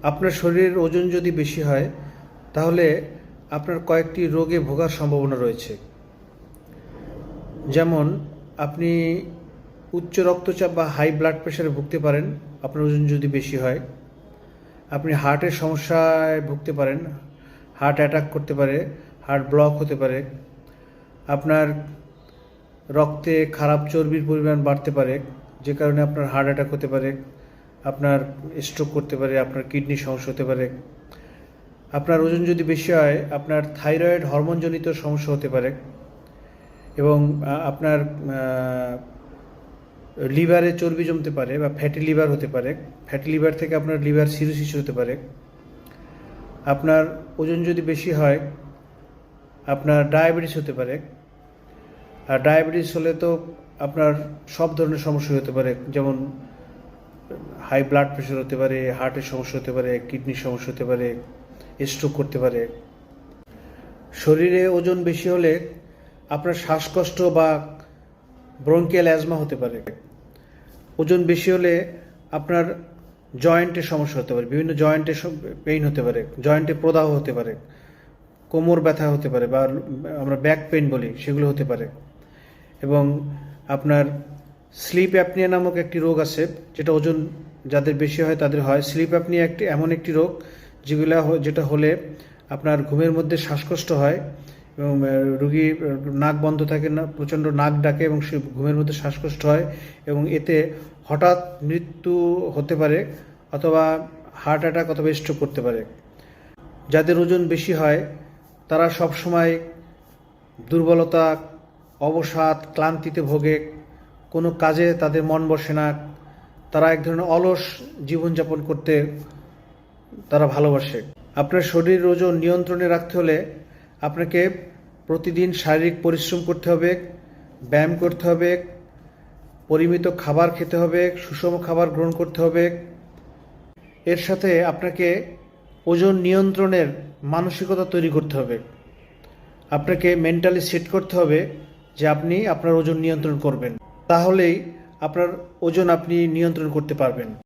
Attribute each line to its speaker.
Speaker 1: আপনার শরীরের ওজন যদি বেশি হয় তাহলে আপনার কয়েকটি রোগে ভোগার সম্ভাবনা রয়েছে। যেমন আপনি উচ্চ রক্তচাপ বা হাই ব্লাড প্রেশারে ভুগতে পারেন আপনার ওজন যদি বেশি হয়। আপনি হার্টের সমস্যায় ভুগতে পারেন, হার্ট অ্যাটাক করতে পারে, হার্ট ব্লক হতে পারে। আপনার রক্তে খারাপ চর্বির পরিমাণ বাড়তে পারে, যে কারণে আপনার হার্ট অ্যাটাক হতে পারে, আপনার স্ট্রোক করতে পারে, আপনার কিডনির সমস্যা হতে পারে। আপনার ওজন যদি বেশি হয় আপনার থাইরয়েড হরমোনজনিত সমস্যা হতে পারে এবং আপনার লিভারে চর্বি জমতে পারে বা ফ্যাটি লিভার হতে পারে। ফ্যাটি লিভার থেকে আপনার লিভার সিরোসিস হতে পারে। আপনার ওজন যদি বেশি হয় আপনার ডায়াবেটিস হতে পারে। আর ডায়াবেটিস হলে তো আপনার সব ধরনের সমস্যা হতে পারে, যেমন হাই ব্লাড প্রেশার হতে পারে, হার্টের সমস্যা হতে পারে, কিডনির সমস্যা হতে পারে, স্ট্রোক করতে পারে। শরীরে ওজন বেশি হলে আপনার শ্বাসকষ্ট বা ব্রঙ্কিয়াল অ্যাজমা হতে পারে। ওজন বেশি হলে আপনার জয়েন্টের সমস্যা হতে পারে, বিভিন্ন জয়েন্টে পেইন হতে পারে, জয়েন্টে প্রদাহ হতে পারে, কোমর ব্যথা হতে পারে বা আমরা ব্যাক পেইন বলি, সেগুলো হতে পারে। এবং আপনার স্লিপ অ্যাপনিয়া নামক একটি রোগ আছে, যেটা ওজন যাদের বেশি হয় তাদের হয়। স্লিপ অ্যাপনিয়া এমন একটি রোগ যেটা হলে আপনার ঘুমের মধ্যে শ্বাসকষ্ট হয় এবং রোগী নাক বন্ধ থাকে না, প্রচণ্ড নাক ডাকে এবং সে ঘুমের মধ্যে শ্বাসকষ্ট হয় এবং এতে হঠাৎ মৃত্যু হতে পারে অথবা হার্ট অ্যাটাক অথবা স্ট্রোক করতে পারে। যাদের ওজন বেশি হয় তারা সবসময় দুর্বলতা, অবসাদ, ক্লান্তিতে ভোগে, কোনো কাজে তাদের মন বসে না, তারা এক ধরনের অলস জীবনযাপন করতে তারা ভালোবাসে। আপনার শরীরের ওজন নিয়ন্ত্রণে রাখতে হলে আপনাকে প্রতিদিন শারীরিক পরিশ্রম করতে হবে, ব্যায়াম করতে হবে, পরিমিত খাবার খেতে হবে, সুষম খাবার গ্রহণ করতে হবে। এর সাথে আপনাকে ওজন নিয়ন্ত্রণের মানসিকতা তৈরি করতে হবে। আপনাকে মেন্টালি সেট করতে হবে যে আপনি আপনার ওজন নিয়ন্ত্রণ করবেন, তাহলেই আপনার ওজন আপনি নিয়ন্ত্রণ করতে পারবেন।